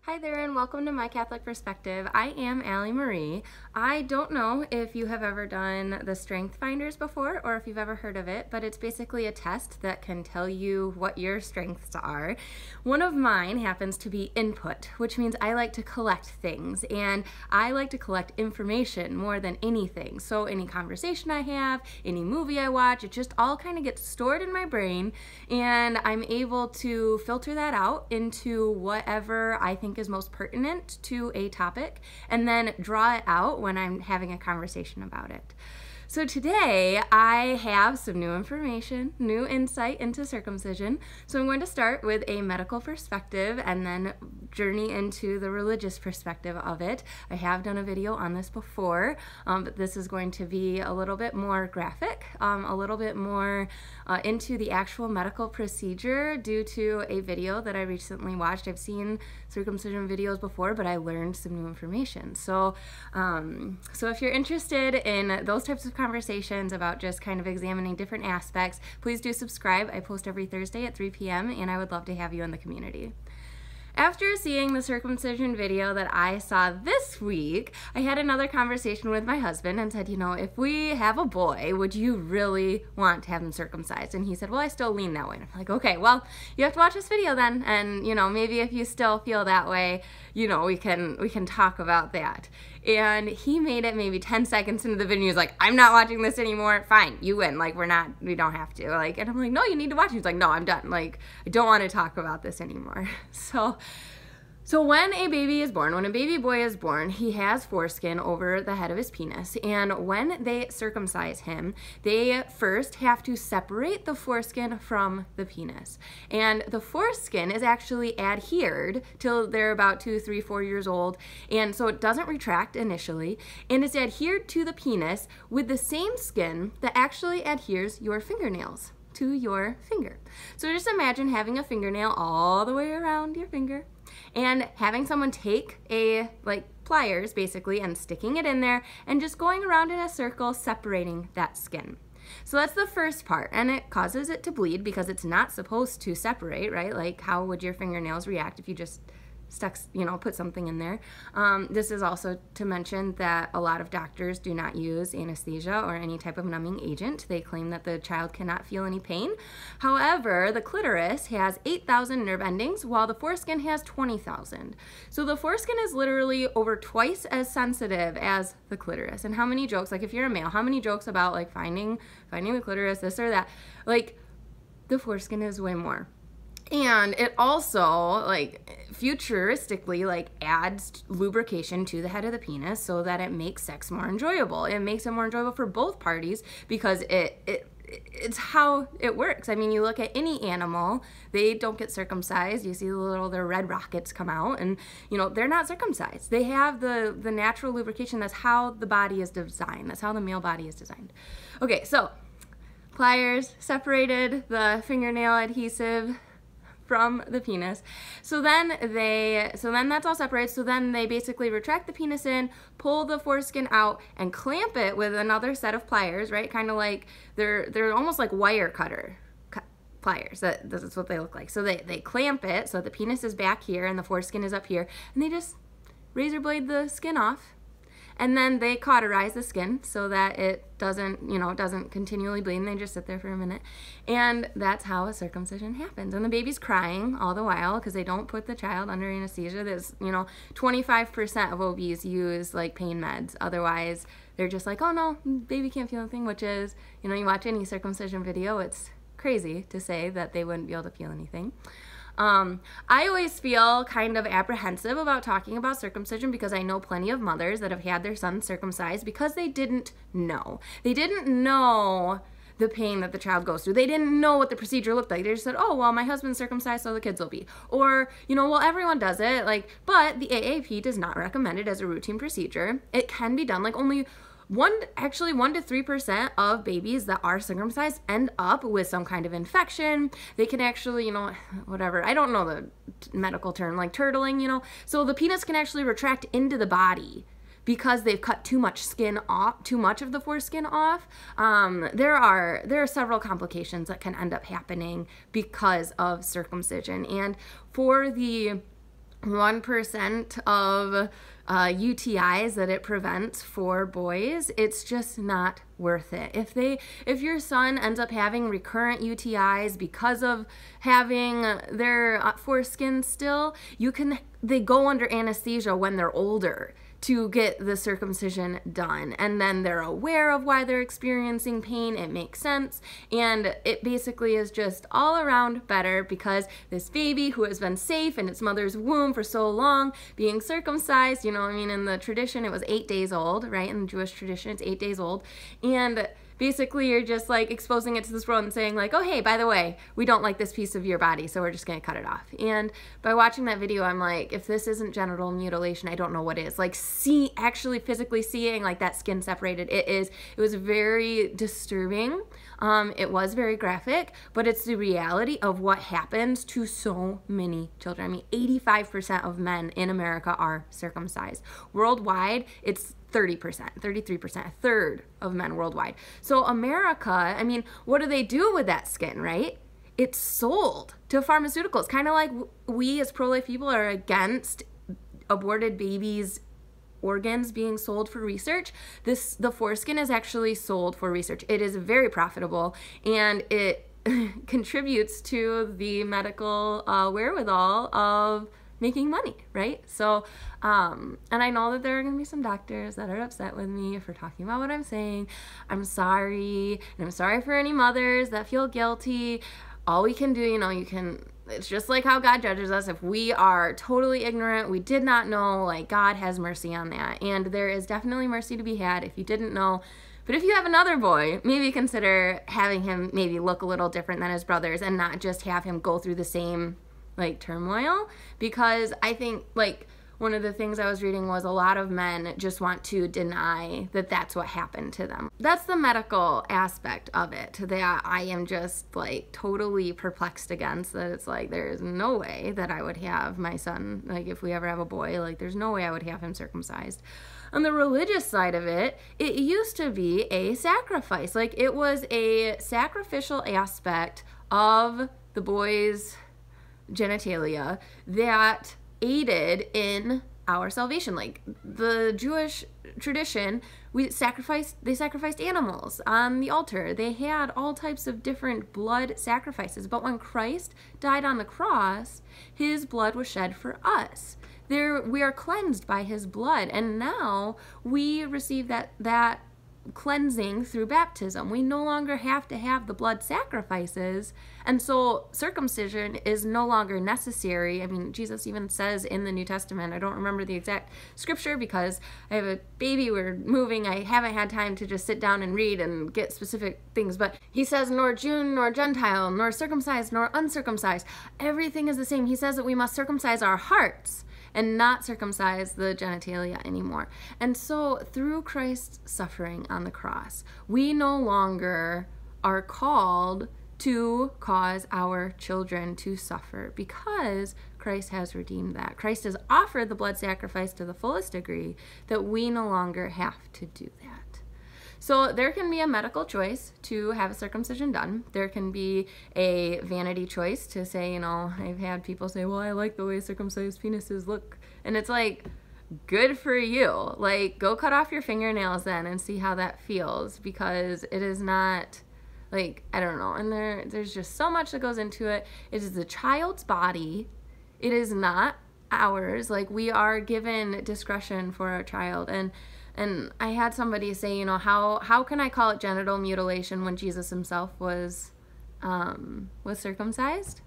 Hi there and welcome to My Catholic Perspective. I am Allie Marie. I don't know if you have ever done the Strength Finders before or if you've ever heard of it, but it's basically a test that can tell you what your strengths are. One of mine happens to be input, which means I like to collect things and I like to collect information more than anything. So any conversation I have, any movie I watch, it just all kind of gets stored in my brain and I'm able to filter that out into whatever I think is most pertinent to a topic and then draw it out when I'm having a conversation about it. So today I have some new information, new insight into circumcision. So I'm going to start with a medical perspective and then journey into the religious perspective of it. I have done a video on this before, but this is going to be a little bit more graphic, a little bit more into the actual medical procedure due to a video that I recently watched. I've seen circumcision videos before, but I learned some new information. So if you're interested in those types of conversations about just kind of examining different aspects, please do subscribe. I post every Thursday at 3 p.m. and I would love to have you in the community. After seeing the circumcision video that I saw this week, I had another conversation with my husband and said, you know, if we have a boy, would you really want to have him circumcised? And he said, well, I still lean that way. And I'm like, okay, well, you have to watch this video then. And, you know, maybe if you still feel that way, you know, we can talk about that. And he made it maybe 10 seconds into the video. He was like, I'm not watching this anymore. Fine, you win. Like, we don't have to. Like, and I'm like, no, you need to watch it. He's like, no, I'm done. Like, I don't want to talk about this anymore. So when a baby is born, when a baby boy is born, he has foreskin over the head of his penis. And when they circumcise him, they first have to separate the foreskin from the penis. And the foreskin is actually adhered till they're about 2, 3, 4 years old. And so it doesn't retract initially. And it's adhered to the penis with the same skin that actually adheres your fingernails to your finger. So just imagine having a fingernail all the way around your finger and having someone take pliers basically and sticking it in there and just going around in a circle separating that skin. So that's the first part, and it causes it to bleed because it's not supposed to separate, right? Like, how would your fingernails react if you just put something in there? This is also to mention that a lot of doctors do not use anesthesia or any type of numbing agent. They claim that the child cannot feel any pain. However, the clitoris has 8,000 nerve endings while the foreskin has 20,000. So the foreskin is literally over twice as sensitive as the clitoris. And how many jokes, like if you're a male, how many jokes about like finding the clitoris, this or that, like the foreskin is way more. And it also, like, futuristically, like, adds lubrication to the head of the penis so that it makes sex more enjoyable. It makes it more enjoyable for both parties because it's how it works. I mean, you look at any animal, they don't get circumcised. You see their red rockets come out and, you know, they're not circumcised. They have the natural lubrication. That's how the body is designed. That's how the male body is designed. Okay, so pliers separated the fingernail adhesive from the penis. So then that's all separated. So then they basically retract the penis in, pull the foreskin out, and clamp it with another set of pliers, right? Kind of like they're almost like wire cutter pliers. That's what they look like. So they clamp it so the penis is back here and the foreskin is up here, and they just razor blade the skin off. And then they cauterize the skin so that it doesn't continually bleed, and they just sit there for a minute. And that's how a circumcision happens. And the baby's crying all the while because they don't put the child under anesthesia. There's, 25% of OBs use like pain meds. Otherwise, they're just like, oh no, baby can't feel anything, which is, you watch any circumcision video, it's crazy to say that they wouldn't be able to feel anything. I always feel kind of apprehensive about talking about circumcision because I know plenty of mothers that have had their sons circumcised because they didn't know. They didn't know the pain that the child goes through. They didn't know what the procedure looked like. They just said, oh, well, my husband's circumcised, so the kids will be. Or, well, everyone does it. But the AAP does not recommend it as a routine procedure. It can be done. Like only 1 to 3% of babies that are circumcised end up with some kind of infection. They can actually, whatever, I don't know the medical term, like turtling, so the penis can actually retract into the body because they've cut too much skin off, too much of the foreskin off. There are several complications that can end up happening because of circumcision. And for the 1% of UTIs that it prevents for boys, it's just not worth it. If your son ends up having recurrent UTIs because of having their foreskin still, they go under anesthesia when they're older to get the circumcision done, and then they're aware of why they're experiencing pain. It makes sense, and it basically is just all around better, because this baby who has been safe in its mother's womb for so long, being circumcised, in the tradition it was 8 days old, right? In the Jewish tradition it's 8 days old, and basically you're just like exposing it to this world and saying like, oh hey, by the way, we don't like this piece of your body, so we're just gonna cut it off. And by watching that video, I'm like, if this isn't genital mutilation, I don't know what is. Like, actually physically seeing like that skin separated, it was very disturbing. It was very graphic, but it's the reality of what happens to so many children. I mean, 85% of men in America are circumcised. Worldwide, it's 30%, 33%, a third of men worldwide. So America, I mean, what do they do with that skin, right? It's sold to pharmaceuticals. Kind of like we as pro-life people are against aborted babies' organs being sold for research. The foreskin is actually sold for research. It is very profitable, and it contributes to the medical wherewithal of making money, right? So, and I know that there are going to be some doctors that are upset with me for talking about what I'm saying. I'm sorry, and I'm sorry for any mothers that feel guilty. All we can do, it's just like how God judges us. If we are totally ignorant, we did not know, like, God has mercy on that. And there is definitely mercy to be had if you didn't know. But if you have another boy, maybe consider having him maybe look a little different than his brothers and not just have him go through the same turmoil, because I think one of the things I was reading was a lot of men just want to deny that that's what happened to them. That's the medical aspect of it that I am just totally perplexed against, that it's there is no way that I would have my son, if we ever have a boy, there's no way I would have him circumcised. On the religious side of it, it used to be a sacrifice. It was a sacrificial aspect of the boy's genitalia that aided in our salvation. The Jewish tradition, they sacrificed animals on the altar. They had all types of different blood sacrifices. But when Christ died on the cross, his blood was shed for us. We are cleansed by his blood, and now we receive that cleansing through baptism. We no longer have to have the blood sacrifices, and so circumcision is no longer necessary. I mean, Jesus even says in the New Testament, I don't remember the exact scripture because I have a baby, we're moving, I haven't had time to just sit down and read and get specific things, but he says, nor Jew nor Gentile, nor circumcised nor uncircumcised, everything is the same. He says that we must circumcise our hearts and not circumcise the genitalia anymore. And so through Christ's suffering on the cross, we no longer are called to cause our children to suffer, because Christ has redeemed that. Christ has offered the blood sacrifice to the fullest degree that we no longer have to do that. So there can be a medical choice to have a circumcision done. There can be a vanity choice to say, I've had people say, well, I like the way circumcised penises look. And it's good for you. Go cut off your fingernails then and see how that feels, because it is not, I don't know. And there's just so much that goes into it. It is the child's body. It is not ours. We are given discretion for our child. And I had somebody say, how can I call it genital mutilation when Jesus himself was circumcised?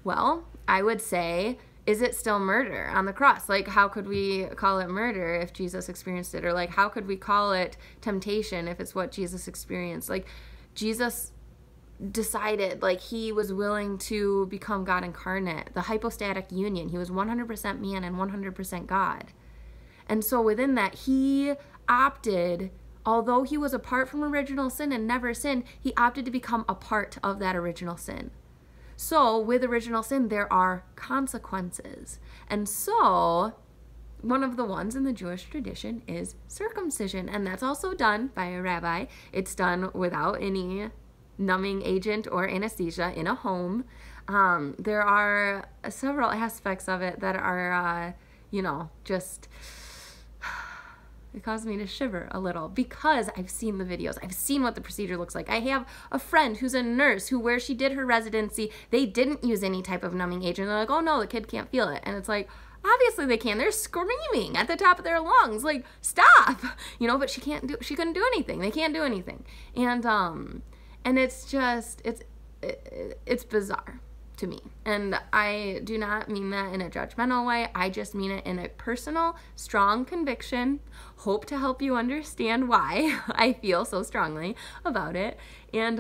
Well, I would say, is it still murder on the cross? How could we call it murder if Jesus experienced it? Or how could we call it temptation if it's what Jesus experienced? Jesus decided, he was willing to become God incarnate, the hypostatic union. He was 100% man and 100% God. And so within that, he opted, although he was apart from original sin and never sinned, he opted to become a part of that original sin. So with original sin, there are consequences. And so one of the ones in the Jewish tradition is circumcision. And that's also done by a rabbi. It's done without any numbing agent or anesthesia in a home. there are several aspects of it that are, just, it caused me to shiver a little because I've seen the videos. I've seen what the procedure looks like. I have a friend who's a nurse who, where she did her residency, they didn't use any type of numbing agent. They're like, oh no, the kid can't feel it. And it's like, obviously they can. They're screaming at the top of their lungs, like, stop, but she couldn't do anything. They can't do anything. And it's just, it's bizarre to me. And I do not mean that in a judgmental way. I just mean it in a personal, strong conviction, hope to help you understand why I feel so strongly about it, and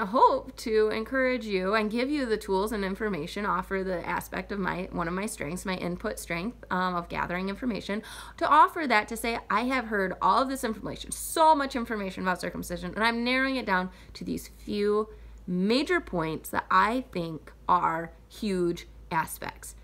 hope to encourage you and give you the tools and information, offer the aspect of one of my strengths, my input strength of gathering information, to offer that, to say, I have heard all of this information, so much information about circumcision, and I'm narrowing it down to these few major points that I think are huge aspects.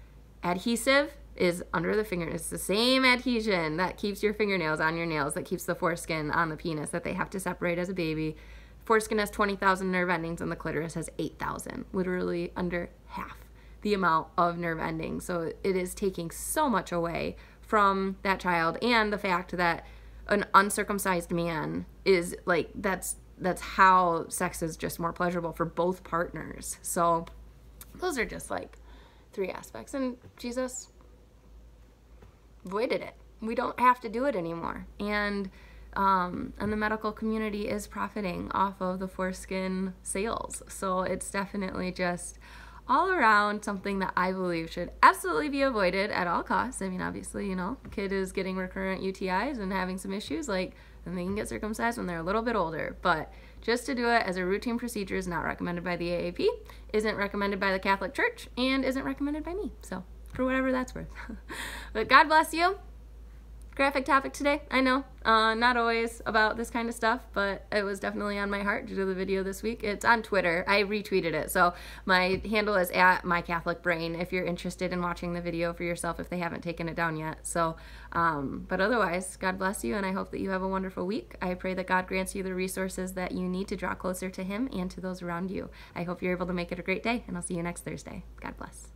Adhesive is under the finger. It's the same adhesion that keeps your fingernails on your nails, that keeps the foreskin on the penis that they have to separate as a baby. Foreskin has 20,000 nerve endings and the clitoris has 8,000, literally under half the amount of nerve endings. So it is taking so much away from that child, and the fact that an uncircumcised man is like, that's how sex is just more pleasurable for both partners. So those are just like 3 aspects. And Jesus avoided it. We don't have to do it anymore. And the medical community is profiting off of the foreskin sales. So it's definitely just all around something that I believe should absolutely be avoided at all costs. I mean, obviously, kid is getting recurrent UTIs and having some issues, like, then they can get circumcised when they're a little bit older. But just to do it as a routine procedure is not recommended by the AAP, isn't recommended by the Catholic Church, and isn't recommended by me. So, for whatever that's worth. But God bless you. Graphic topic today, I know. Not always about this kind of stuff, but it was definitely on my heart to do the video this week. It's on Twitter. I retweeted it. So my handle is @mycatholicbrain if you're interested in watching the video for yourself if they haven't taken it down yet. So, but otherwise, God bless you, and I hope that you have a wonderful week. I pray that God grants you the resources that you need to draw closer to Him and to those around you. I hope you're able to make it a great day, and I'll see you next Thursday. God bless.